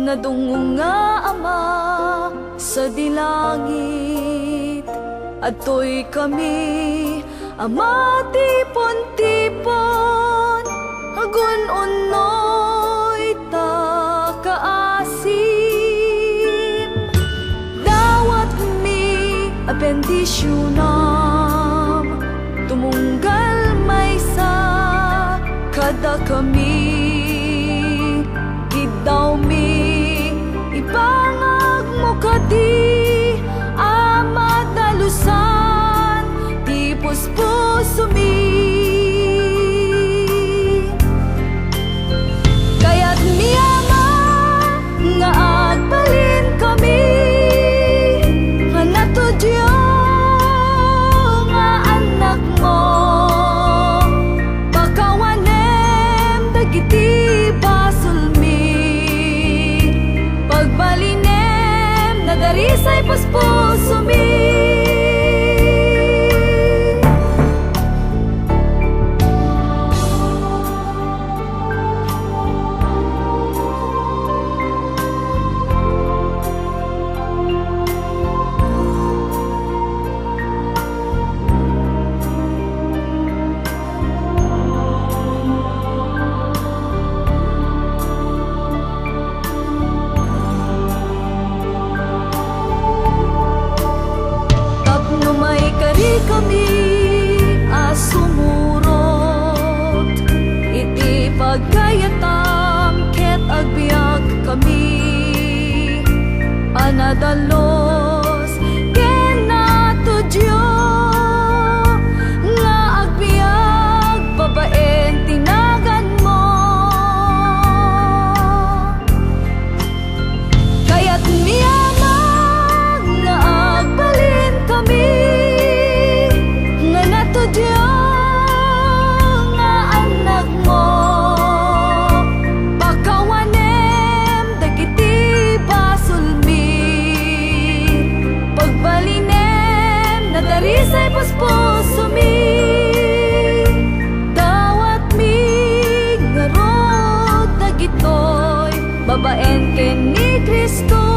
nadungo nga Ama sa dilangit, atoy kami Ama tipon-tipon, agun unoy ta kaasim. Dawat mi a bendisyonam, tumunggal may sa kada kami. Daw mi ipangag mo kadi Ama dalusan ti puspuso mi. Kaya't mi Ama nga agbalin kami nga natudyo nga anak mo, pakawanem dagiti balinem na darisay puspuso mi. Kami asumurot iti pagkayatam ket agbiag kami anadalos ken natudyo nga agbiag babaen tinagan mo. Kaya't mi Ama nga agbalin kami nga anak mo, pakawanem dagiti basol mi, pagbalinem na darisay puspuso mi. Dawat mi ngarod dagitoy babaen ken ni Kristo.